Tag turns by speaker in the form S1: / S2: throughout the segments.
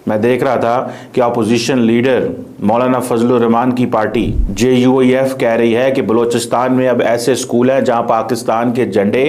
S1: मैं देख रहा था कि अपोजिशन लीडर मौलाना फजलुर रहमान की पार्टी JUIF कह रही है कि बलूचिस्तान में अब ऐसे स्कूल हैं जहां पाकिस्तान के झंडे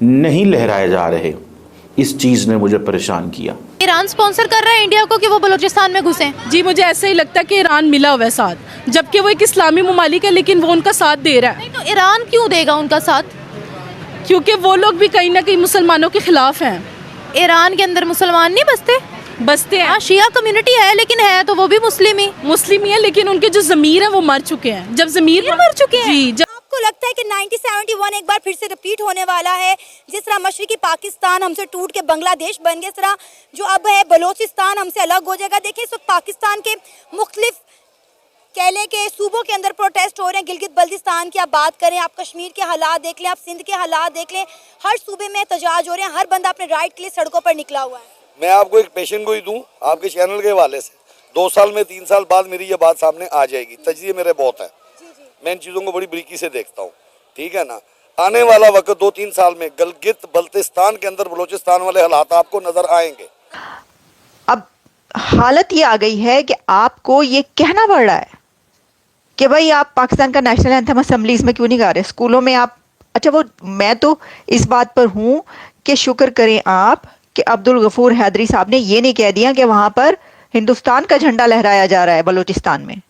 S1: नहीं लहराए जा रहे। इस चीज़ ने मुझे परेशान किया।
S2: ईरान स्पॉन्सर कर रहा है इंडिया को कि वो बलूचिस्तान में घुसें?
S3: जी मुझे ऐसे ही लगता है कि ईरान मिला हुआ है साथ, जबकि वो एक इस्लामी ममालिक है लेकिन वो उनका साथ दे रहा है।
S2: नहीं तो ईरान क्यों देगा उनका साथ?
S3: क्योंकि वो लोग भी कहीं ना कहीं मुसलमानों के खिलाफ हैं।
S2: ईरान के अंदर मुसलमान नहीं बसते
S3: हैं।
S2: शिया कम्युनिटी है, लेकिन है तो वो भी मुस्लिम ही
S3: है, लेकिन उनके जो ज़मीर है वो मर चुके हैं। जब ज़मीर
S2: मर चुके हैं
S3: जी।
S4: आपको लगता है कि 1971 एक बार फिर से रिपीट होने वाला है? जिस तरह मशरकी पाकिस्तान हमसे टूट के बांग्लादेश बन गया, इस तरह जो अब है बलोचिस्तान हमसे अलग हो जाएगा। देखिए इस वक्त पाकिस्तान के मुख्तलिफ केले के सूबों के अंदर प्रोटेस्ट हो रहे हैं। गिलगित बल्तिस्तान की आप बात करें, आप कश्मीर के हालात देख लें, आप सिंध के हालात देख लें, हर सूबे में एहतजाज हो रहे हैं। हर बंदा अपने राइट के लिए सड़कों पर निकला हुआ है।
S5: मैं आपको एक पेशेंट को ही दूं आपके चैनल के हवाले से, 2 साल में 3 साल बाद मेरी ये बात सामने आ जाएगी। तजज़िये मेरे बहुत है, मैं इन चीज़ों को बड़ी बारीकी से देखता हूँ, ठीक है ना। आने वाला वक्त 2-3 साल में गिलगित बल्तिस्तान के अंदर बलूचिस्तान वाले हालात आपको नजर आएंगे।
S6: अब हालत ये आ गई है कि आपको ये कहना पड़ रहा है कि भाई आप पाकिस्तान का नेशनल एंथम असेंबलीज में क्यों नहीं गा रहे, स्कूलों में आप। अच्छा वो मैं तो इस बात पर हूँ कि शुक्र करें आप कि अब्दुल गफूर हैदरी साहब ने ये नहीं कह दिया कि वहां पर हिंदुस्तान का झंडा लहराया जा रहा है बलूचिस्तान में।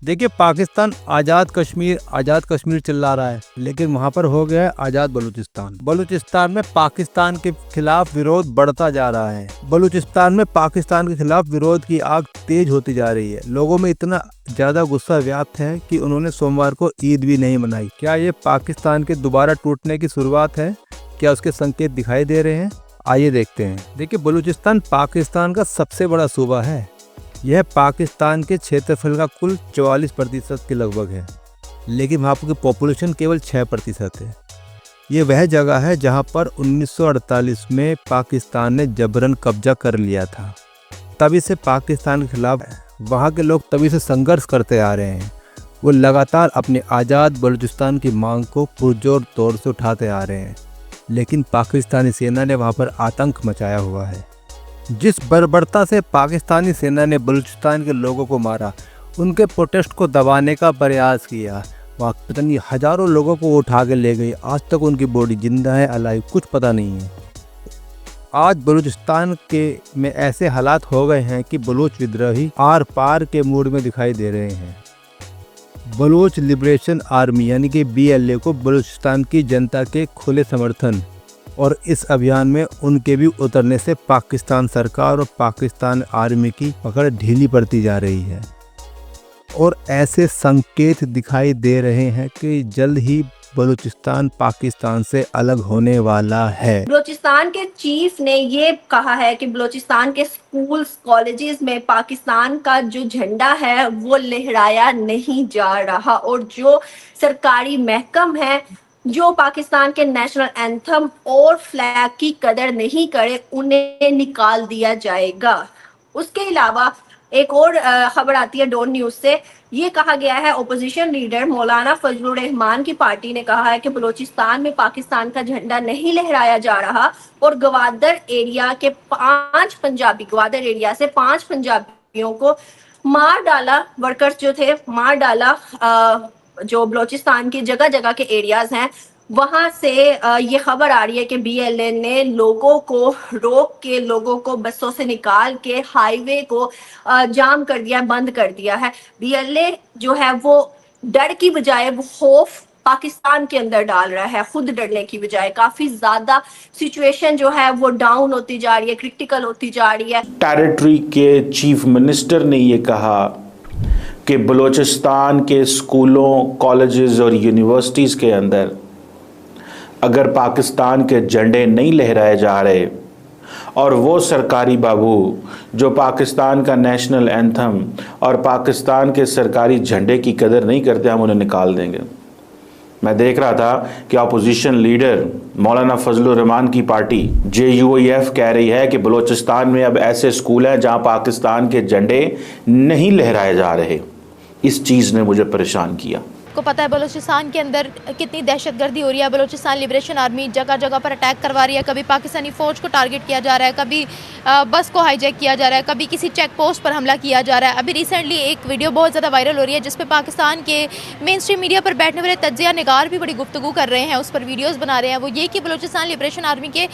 S7: देखिए पाकिस्तान आज़ाद कश्मीर चिल्ला रहा है, लेकिन वहाँ पर हो गया है आज़ाद बलूचिस्तान। बलूचिस्तान में पाकिस्तान के खिलाफ विरोध बढ़ता जा रहा है। बलूचिस्तान में पाकिस्तान के खिलाफ विरोध की आग तेज होती जा रही है। लोगों में इतना ज़्यादा गुस्सा व्याप्त है कि उन्होंने सोमवार को ईद भी नहीं मनाई। क्या ये पाकिस्तान के दोबारा टूटने की शुरुआत है? क्या उसके संकेत दिखाई दे रहे हैं? आइए देखते हैं। देखिए बलूचिस्तान पाकिस्तान का सबसे बड़ा सूबा है। यह पाकिस्तान के क्षेत्रफल का कुल 44% के लगभग है, लेकिन वहाँ की पॉपुलेशन केवल 6% है। ये वह जगह है जहाँ पर 1948 में पाकिस्तान ने जबरन कब्जा कर लिया था। तभी से पाकिस्तान के खिलाफ वहाँ के लोग तभी से संघर्ष करते आ रहे हैं। वो लगातार अपने आज़ाद बलूचिस्तान की मांग को पुरजोर तौर से उठाते आ रहे हैं, लेकिन पाकिस्तानी सेना ने वहाँ पर आतंक मचाया हुआ है। जिस बर्बरता से पाकिस्तानी सेना ने बलूचिस्तान के लोगों को मारा, उनके प्रोटेस्ट को दबाने का प्रयास किया, वहाँ पता नहीं हज़ारों लोगों को उठा के ले गई। आज तक उनकी बॉडी जिंदा है अलाइव कुछ पता नहीं है। आज बलूचिस्तान के में ऐसे हालात हो गए हैं कि बलूच विद्रोही आर पार के मूड में दिखाई दे रहे हैं। बलूच लिबरेशन आर्मी यानी कि BLA को बलूचिस्तान की जनता के खुले समर्थन और इस अभियान में उनके भी उतरने से पाकिस्तान सरकार और पाकिस्तान आर्मी की पकड़ ढीली पड़ती जा रही है और ऐसे संकेत दिखाई दे रहे हैं कि जल्द ही बलूचिस्तान पाकिस्तान से अलग होने वाला है।
S8: बलूचिस्तान के चीफ ने ये कहा है कि बलूचिस्तान के स्कूल्स कॉलेजेस में पाकिस्तान का जो झंडा है वो लहराया नहीं जा रहा और जो सरकारी महकम है जो पाकिस्तान के नेशनल एंथम और फ्लैग की कदर नहीं करे उन्हें निकाल दिया जाएगा। उसके अलावा एक और खबर आती है डॉन न्यूज से, ये कहा गया है ओपोजिशन लीडर मौलाना फजलुर रहमान की पार्टी ने कहा है कि बलूचिस्तान में पाकिस्तान का झंडा नहीं लहराया जा रहा और ग्वादर एरिया से 5 पंजाबियों को मार डाला। वर्कर्स जो थे मार डाला। जो बलूचिस्तान की जगह जगह के एरियाज हैं वहां से ये खबर आ रही है कि BLA ने लोगों को रोक के लोगों को बसों से निकाल के हाईवे को जाम कर दिया, बंद कर दिया है। BLA जो है वो डर की बजाय वो खौफ पाकिस्तान के अंदर डाल रहा है, खुद डरने की बजाय। काफी ज्यादा सिचुएशन जो है वो डाउन होती जा रही है, क्रिटिकल होती जा रही है।
S1: टेरिटरी के चीफ मिनिस्टर ने ये कहा कि बलूचिस्तान के स्कूलों, कॉलेजेस और यूनिवर्सिटीज़ के अंदर अगर पाकिस्तान के झंडे नहीं लहराए जा रहे और वो सरकारी बाबू जो पाकिस्तान का नेशनल एंथम और पाकिस्तान के सरकारी झंडे की कदर नहीं करते, हम उन्हें निकाल देंगे। मैं देख रहा था कि अपोजिशन लीडर मौलाना फजलुर रहमान की पार्टी JUIF कह रही है कि बलूचिस्तान में अब ऐसे स्कूल हैं जहां पाकिस्तान के झंडे नहीं लहराए जा रहे। इस चीज़ ने मुझे परेशान किया।
S2: को पता है बलूचिस्तान के अंदर कितनी दहशतगर्दी हो रही है। बलूचिस्तान लिबरेशन आर्मी जगह जगह पर अटैक करवा रही है। कभी पाकिस्तानी फ़ौज को टारगेट किया जा रहा है, कभी बस को हाईजैक किया जा रहा है, कभी किसी चेक पोस्ट पर हमला किया जा रहा है। अभी रिसेंटली एक वीडियो बहुत ज़्यादा वायरल हो रही है जिसपे पाकिस्तान के मेन स्ट्रीम मीडिया पर बैठने वाले तज्जिया निगार भी बड़ी गुफ्तगू कर रहे हैं, उस पर वीडियोज़ बना रहे हैं। वो ये कि बलूचिस्तान लिबरेशन आर्मी के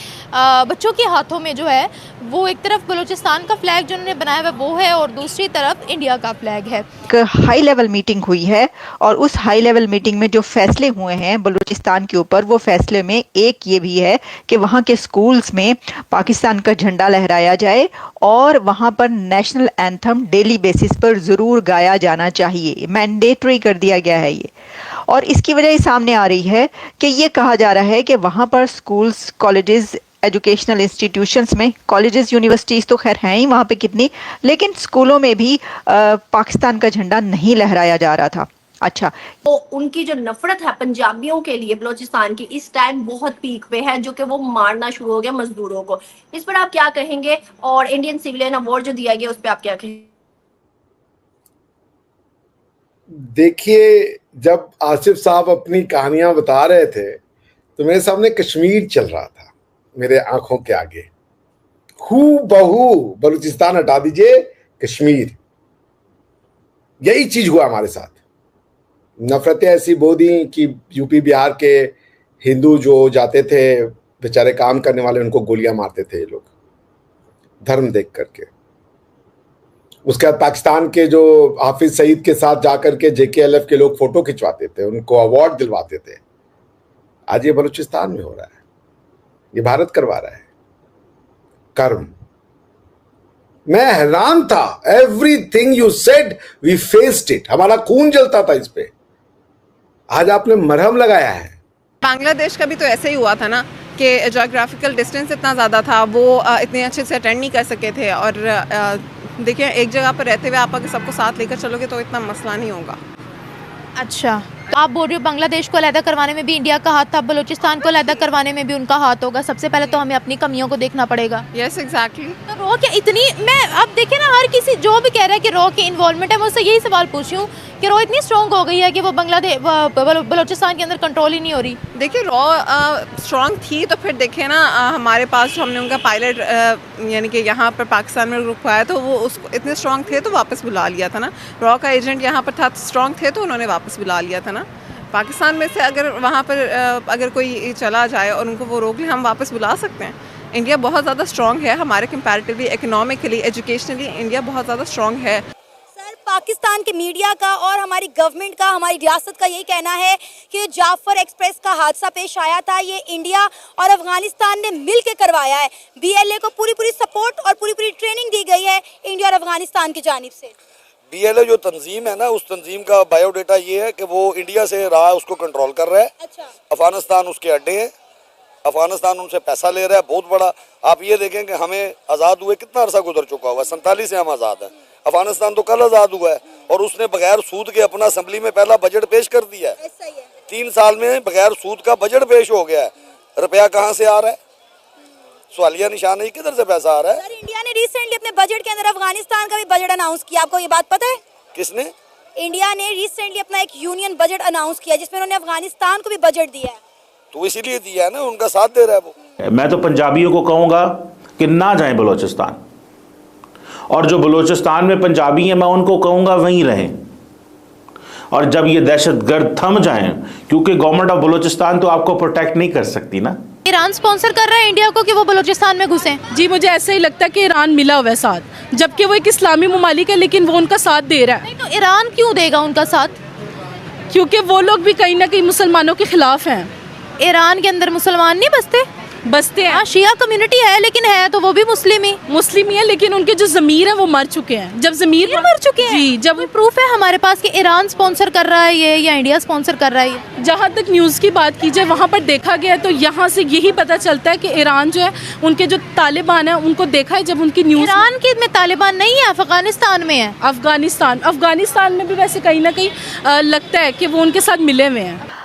S2: बच्चों के हाथों में जो है वो एक तरफ बलूचिस्तान का फ्लैग जो उन्होंने बनाया हुआ वो है और दूसरी तरफ इंडिया का फ्लैग है।
S6: एक हाई लेवल मीटिंग हुई है और उस हाई लेवल मीटिंग में जो फैसले हुए हैं बलूचिस्तान के ऊपर, वो फैसले में एक ये भी है कि वहाँ के स्कूल्स में पाकिस्तान का झंडा लहराया जाए और वहाँ पर नेशनल एंथम डेली बेसिस पर ज़रूर गाया जाना चाहिए। मैंडेटरी कर दिया गया है ये, और इसकी वजह ये सामने आ रही है कि ये कहा जा रहा है कि वहाँ पर स्कूल्स, कॉलेजेस, एजुकेशनल इंस्टीट्यूशंस में, कॉलेजेस, यूनिवर्सिटीज़ तो खैर हैं ही वहाँ पे कितनी, लेकिन स्कूलों में भी पाकिस्तान का झंडा नहीं लहराया जा रहा था। अच्छा,
S8: तो उनकी जो नफरत है पंजाबियों के लिए बलूचिस्तान की इस टाइम बहुत पीक पे है, जो कि वो मारना शुरू हो गया मजदूरों को। इस पर आप क्या कहेंगे? और इंडियन सिविलियन अवार्ड जो दिया गया उस पर आप क्या कहेंगे?
S9: देखिए, जब आसिफ साहब अपनी कहानियां बता रहे थे तो मेरे सामने कश्मीर चल रहा था मेरे आंखों के आगे। हूबहू बलूचिस्तान हटा दीजिए, कश्मीर, यही चीज हुआ हमारे साथ। नफरतें ऐसी बो दी कि यूपी बिहार के हिंदू जो जाते थे बेचारे काम करने वाले, उनको गोलियां मारते थे ये लोग धर्म देख करके। उसके बाद पाकिस्तान के जो हाफिज सईद के साथ जाकर के JKLF के लोग फोटो खिंचवाते थे, उनको अवार्ड दिलवाते थे। आज ये बलूचिस्तान में हो रहा है, ये भारत करवा रहा है कर्म। मैं हैरान था। Everything you said we faced it. हमारा खून जलता था इस पे, आज आपने मरहम लगाया है।
S10: बांग्लादेश का भी तो ऐसे ही हुआ था ना कि जोग्राफिकल डिस्टेंस इतना ज़्यादा था, वो इतने अच्छे से अटेंड नहीं कर सके थे। और देखिए, एक जगह पर रहते हुए आप अगर सबको साथ लेकर चलोगे तो इतना मसला नहीं होगा।
S2: अच्छा, तो आप बोल रहे हो बांग्लादेश को अलहदा करवाने में भी इंडिया का हाथ था, बलूचिस्तान को अलहदा करवाने में भी उनका हाथ होगा। सबसे पहले तो हमें अपनी कमियों को देखना पड़ेगा।
S10: Yes, exactly.
S2: तो रॉ क्या इतनी, मैं अब देखिए ना, हर किसी जो भी कह रहा है कि रॉ की इन्वॉल्वमेंट है, मैं उससे यही सवाल पूछ रही हूँ कि रॉ इतनी स्ट्रॉन्ग हो गई है कि वो बांग्लादेश बलूचिस्तान के अंदर कंट्रोल ही नहीं हो रही।
S10: देखिए, रॉ स्ट्रॉन्ग थी तो फिर देखिए ना, हमारे पास जो हमने उनका पायलट यानी कि यहाँ पर पाकिस्तान में रुकवाया तो वो उसको इतने स्ट्रॉन्ग थे तो वापस बुला लिया था ना। रॉ का एजेंट यहाँ पर था, स्ट्रॉन्ग थे तो उन्होंने वापस बुला लिया था ना। पाकिस्तान में से अगर वहाँ पर अगर कोई चला जाए और उनको वो रोक ले, हम वापस बुला सकते हैं। इंडिया बहुत ज़्यादा स्ट्रॉन्ग है, हमारे कंपैरेटिवली इकोनॉमिकली, एजुकेशनली इंडिया बहुत ज़्यादा स्ट्रॉन्ग है।
S4: सर, पाकिस्तान के मीडिया का और हमारी गवर्नमेंट का, हमारी रियासत का यही कहना है कि जाफर एक्सप्रेस का हादसा पेश आया था, ये इंडिया और अफगानिस्तान ने मिल के करवाया है। BLA को पूरी सपोर्ट और पूरी ट्रेनिंग दी गई है इंडिया और अफगानिस्तान की जानिब से।
S5: BLA जो तंजीम है ना, उस तंजीम का बायोडाटा ये है कि वो इंडिया से रहा, उसको कंट्रोल कर रहा है।
S4: अच्छा।
S5: अफगानिस्तान उसके अड्डे हैं, अफगानिस्तान उनसे पैसा ले रहा है बहुत बड़ा। आप ये देखें कि हमें आज़ाद हुए कितना अरसा गुजर चुका हुआ है, 47 से हम आज़ाद हैं। अफगानिस्तान तो कल आज़ाद हुआ है और उसने बगैर सूद के अपना असेंबली में पहला बजट पेश कर दिया है। 3 साल में बगैर सूद का बजट पेश हो गया है। रुपया कहाँ से आ रहा है? सवालिया निशान है, किधर से पैसा आ रहा है?
S4: सर, इंडिया ने रिसेंटली अपने बजट के अंदर अफगानिस्तान का भी बजट अनाउंस किया, आपको ये बात पता है?
S5: किसने?
S4: इंडिया ने रिसेंटली अपना एक यूनियन बजट अनाउंस किया जिसमें उन्होंने अफगानिस्तान को भी बजट दिया है।
S5: तो इसीलिए दिया है ना, उनका साथ दे रहा है वो।
S1: मैं तो पंजाबियों को कहूंगा कि ना जाएं बलूचिस्तान, और जो बलूचिस्तान में पंजाबी हैं मैं उनको कहूंगा वहीं रहें। और जब ये दहशतगर्द थम जाएं, क्योंकि गवर्नमेंट ऑफ बलूचिस्तान तो आपको प्रोटेक्ट नहीं कर सकती ना।
S2: ईरान स्पॉन्सर कर रहा है इंडिया को कि वो बलूचिस्तान में घुसें।
S3: जी, मुझे ऐसे ही लगता है कि ईरान मिला हुआ है साथ, जबकि वो एक इस्लामी ममालिक है लेकिन वो उनका साथ दे रहा है।
S2: नहीं तो ईरान क्यों देगा उनका साथ?
S3: क्योंकि वो लोग भी कहीं ना कहीं मुसलमानों के खिलाफ हैं।
S2: ईरान के अंदर मुसलमान नहीं बसते हैं। हाँ, शिया कम्युनिटी है, लेकिन है तो वो भी मुस्लिम ही है, लेकिन उनके जो ज़मीर है वो मर चुके हैं। जब ज़मीर मर चुके हैं,
S3: जी, जब
S2: प्रूफ है हमारे पास कि ईरान स्पॉन्सर कर रहा है ये या इंडिया स्पॉन्सर कर रहा है।
S3: जहाँ तक न्यूज़ की बात की जाए, वहाँ पर देखा गया तो यहाँ से यही पता चलता है कि ईरान जो है, उनके जो तालिबान है उनको देखा है जब उनकी न्यूज़।
S2: ईरान के में तालिबान नहीं है, अफगानिस्तान में है।
S3: अफगानिस्तान में भी वैसे कहीं ना कहीं लगता है कि वो उनके साथ मिले हुए हैं।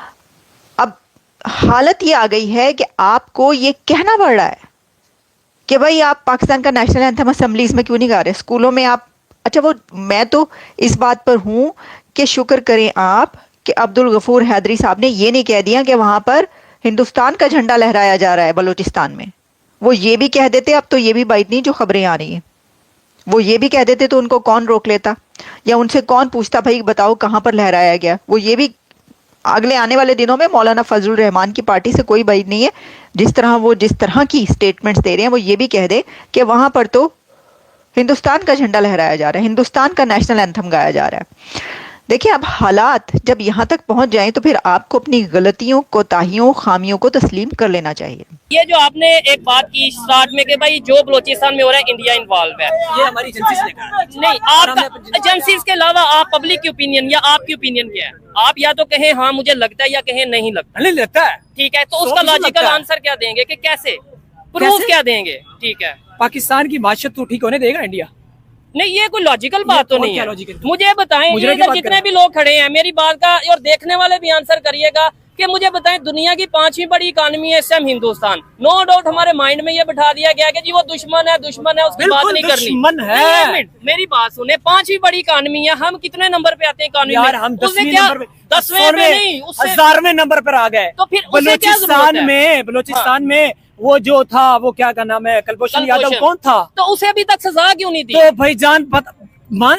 S6: हालत ये आ गई है कि आपको ये कहना पड़ रहा है कि भाई आप पाकिस्तान का नेशनल एंथम असेंबलीज में क्यों नहीं गा रहे, स्कूलों में आप। अच्छा, वो मैं तो इस बात पर हूँ कि शुक्र करें आप कि अब्दुल गफूर हैदरी साहब ने ये नहीं कह दिया कि वहां पर हिंदुस्तान का झंडा लहराया जा रहा है बलूचिस्तान में। वो ये भी कह देते, अब तो ये भी बात नहीं जो खबरें आ रही हैं, वो ये भी कह देते तो उनको कौन रोक लेता या उनसे कौन पूछता भाई बताओ कहां पर लहराया गया। वो ये भी अगले आने वाले दिनों में मौलाना फजलुर रहमान की पार्टी से कोई बात नहीं है, जिस तरह की स्टेटमेंट्स दे रहे हैं वो ये भी कह दे कि वहां पर तो हिंदुस्तान का झंडा लहराया जा रहा है, हिंदुस्तान का नेशनल एंथम गाया जा रहा है। देखिए, अब हालात जब यहाँ तक पहुंच जाएं तो फिर आपको अपनी गलतियों, कोताहियों, खामियों को तस्लीम कर लेना चाहिए।
S11: ये जो आपने एक बात की स्टार्ट में कि भाई जो बलोचिस्तान में हो रहा है इंडिया इन्वॉल्व है, ये हमारी एजेंसी से नहीं, आपका एजेंसी के अलावा आप पब्लिक की ओपिनियन या आपकी ओपिनियन क्या है? आप या तो कहें हाँ मुझे लगता है या कहें नहीं लगता। नहीं लगता है, ठीक है, तो उसका लॉजिकल आंसर क्या देंगे कि कैसे प्रूफ क्या देंगे? ठीक है,
S12: पाकिस्तान की माशत तो ठीक होने देगा इंडिया?
S11: नहीं, ये कोई लॉजिकल बात तो नहीं है। मुझे बताएं, इधर जितने भी लोग खड़े हैं मेरी बात का और देखने वाले भी आंसर करिएगा कि मुझे बताएं, दुनिया की 5वीं बड़ी इकोनॉमी है इस टाइम हिंदुस्तान। नो डाउट हमारे माइंड में ये बिठा दिया गया कि जी वो दुश्मन है उसकी बात नहीं करनी।
S12: दुश्मन है,
S11: मेरी बात सुने, 5वीं बड़ी इकोनॉमी है, हम कितने नंबर पे आते हैं इकोनॉमी में?
S12: हम 10वें
S11: नहीं,
S12: 1000वें नंबर पर आ गए।
S11: तो फिर
S12: बलूचिस्तान में वो जो था, वो क्या का नाम है, कुलभूषण यादव कौन था?
S11: तो उसे अभी तक सजा क्यों नहीं दी?
S12: तो भाईजान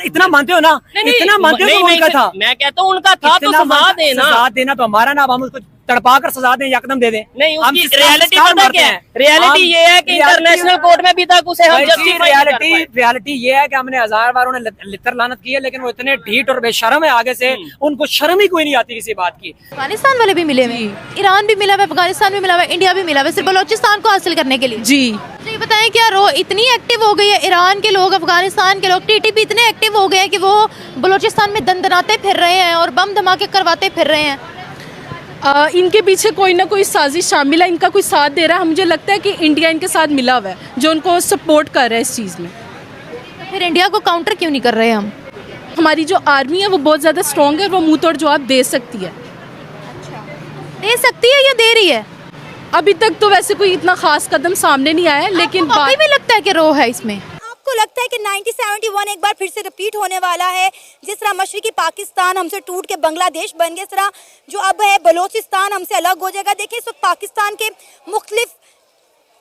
S12: इतना मानते हो ना? इतना मानते हो उनका था?
S11: मैं कहता हूँ उनका था तो सजा देना
S12: तो हमारा ना, हम उसको तड़पा कर सजा दें, यकदम दे दें।
S11: नहीं, उसकी रियलिटी पता क्या है? रियलिटी ये है कि इंटरनेशनल कोर्ट में भी तक उसे हम
S12: रियलिटी ये है कि हमने 1000 बार उन्हें लितर लानत की है, लेकिन वो इतने ढीठ और बेशर्म है आगे से, उनको शर्म ही कोई नहीं आती किसी बात की।
S2: अफगानिस्तान वाले भी मिले हुए, ईरान भी मिला हुआ, अफगानिस्तान भी मिला हुआ, इंडिया भी मिला हुआ, सिर्फ बलोचिस्तान को हासिल करने के लिए।
S3: जी
S2: ये बताएं, क्या रो इतनी एक्टिव हो गई है ईरान के लोग, अफगानिस्तान के लोग, टीटीपी इतने एक्टिव हो गए हैं कि वो बलोचिस्तान में दंदनाते फिर रहे हैं और बम धमाके करवाते फिर रहे हैं?
S3: इनके पीछे कोई ना कोई साजिश शामिल है, इनका कोई साथ दे रहा है। मुझे लगता है कि इंडिया इनके साथ मिला हुआ है, जो उनको सपोर्ट कर रहा है इस चीज़ में।
S2: फिर इंडिया को काउंटर क्यों नहीं कर रहे हम?
S3: हमारी जो आर्मी है वो बहुत ज़्यादा स्ट्रॉन्ग है और वो मुंह तोड़ जवाब दे सकती है।
S2: दे सकती है या दे रही है?
S3: अभी तक तो वैसे कोई इतना खास कदम सामने नहीं आया, लेकिन
S2: अभी भी लगता है कि रो है इसमें।
S4: आपको लगता है कि 1971 एक बार फिर से रिपीट होने वाला है? जिस तरह मशरकी पाकिस्तान हमसे टूट के बांग्लादेश बन गया, इस तरह जो अब है बलोचिस्तान हमसे अलग हो जाएगा। देखिए, इस वक्त पाकिस्तान के मुख्तलिफ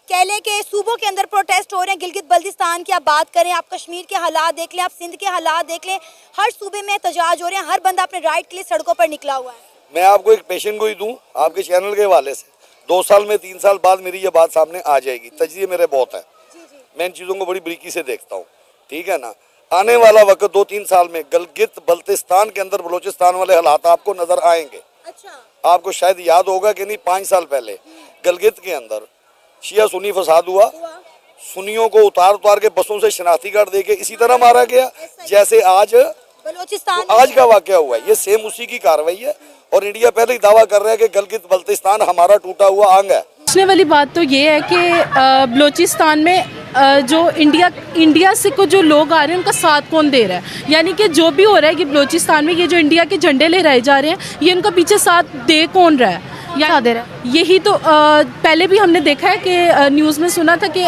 S4: केले के सूबों के अंदर प्रोटेस्ट हो रहे हैं। गिलगित बल्तिस्तान की आप बात करें, आप कश्मीर के हालात देख लें, आप सिंध के हालात देख लें, हर सूबे में एहतजाज हो रहे हैं, हर बंदा अपने राइट के लिए सड़कों पर निकला हुआ है।
S5: मैं आपको एक पेशेंट को ही दूं, आपके चैनल के हवाले से 2 साल में 3 साल बाद मेरी ये बात सामने आ जाएगी। तजज़िये मेरे बहुत है, मैं इन चीज़ों को बड़ी बारीकी से देखता हूँ, ठीक है ना। आने वाला वक्त 2-3 साल में गिलगित बल्तिस्तान के अंदर बलोचिस्तान वाले हालात आपको नजर आएंगे। अच्छा। आपको शायद याद होगा कि नहीं, 5 साल पहले गिलगित के अंदर शिया सुन्नी फसाद हुआ, सुन्नियों को उतार के बसों से शनाख्ती कार्ड देके इसी तरह मारा गया जैसे आज
S4: बलोचिस्तान
S5: आज का वाकया हुआ है। ये सेम उसी की कार्रवाई है और इंडिया पहले ही दावा कर रहा है कि गिलगित बल्तिस्तान हमारा टूटा हुआ अंग है।
S3: पूछने वाली बात तो ये है कि बलोचिस्तान में जो इंडिया से को जो लोग आ रहे हैं उनका साथ कौन दे रहा है? यानी कि जो भी हो रहा है कि बलोचिस्तान में ये जो इंडिया के झंडे लहराए जा रहे हैं, ये उनका पीछे साथ दे कौन रहा है?
S2: या दे रहा है?
S3: यही तो पहले भी हमने देखा है कि न्यूज़ में सुना था कि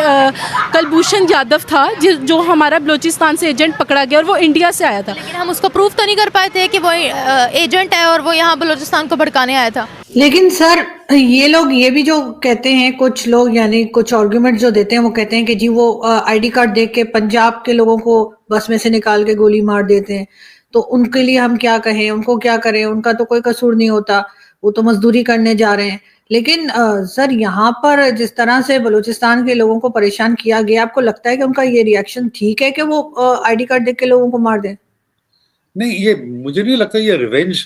S3: कुलभूषण यादव था जो हमारा बलोचिस्तान से एजेंट पकड़ा गया और वो इंडिया से आया था,
S2: लेकिन हम उसको प्रूफ तो नहीं कर पाए थे कि वो एजेंट है और वो यहाँ बलोचिस्तान को भड़काने आया था।
S13: लेकिन सर, ये लोग ये भी जो कहते हैं, कुछ लोग यानी कुछ आर्गुमेंट जो देते हैं, वो कहते हैं कि जी वो आईडी कार्ड देख के पंजाब के लोगों को बस में से निकाल के गोली मार देते हैं, तो उनके लिए हम क्या कहें, उनको क्या करें, उनका तो कोई कसूर नहीं होता, वो तो मजदूरी करने जा रहे हैं। लेकिन सर, यहाँ पर जिस तरह से बलूचिस्तान के लोगों को परेशान किया गया, आपको लगता है कि उनका ये रिएक्शन ठीक है कि वो आईडी कार्ड देख के लोगों को मार दें?
S14: नहीं, ये मुझे नहीं लगता ये रिवेंज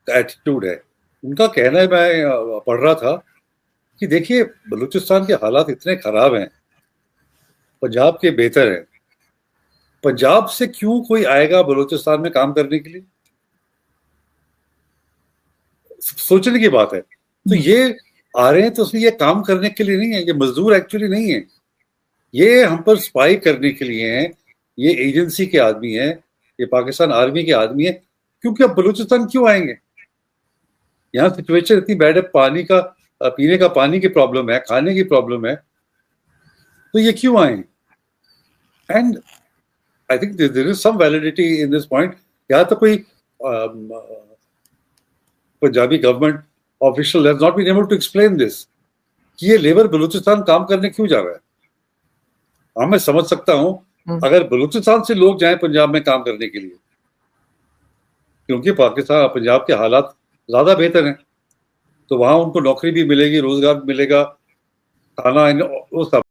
S14: का एटीट्यूड है उनका। कहना है, मैं पढ़ रहा था कि देखिए बलूचिस्तान के हालात इतने खराब हैं, पंजाब के बेहतर हैं, पंजाब से क्यों कोई आएगा बलूचिस्तान में काम करने के लिए? सोचने की बात है। तो ये आ रहे हैं तो उसमें ये काम करने के लिए नहीं है, ये मजदूर एक्चुअली नहीं है, ये हम पर स्पाई करने के लिए हैं, ये एजेंसी के आदमी हैं, ये पाकिस्तान आर्मी के आदमी है। क्योंकि अब बलूचिस्तान क्यों आएंगे? यहाँ सिचुएशन इतनी बैड है, पानी का, पीने का पानी की प्रॉब्लम है, खाने की प्रॉब्लम है, तो ये क्यों आए? And I think there is some validity in this point. यहाँ तो कोई Punjabi government official has not been able to explain this कि ये लेबर बलूचिस्तान काम करने क्यों जा रहा है। हाँ, मैं समझ सकता हूँ अगर बलूचिस्तान से लोग जाएं पंजाब में काम करने के लिए, क्योंकि पाकिस्तान पंजाब के हालात ज्यादा बेहतर हैं, तो वहां उनको नौकरी भी मिलेगी, रोजगार भी मिलेगा, खाना वो सब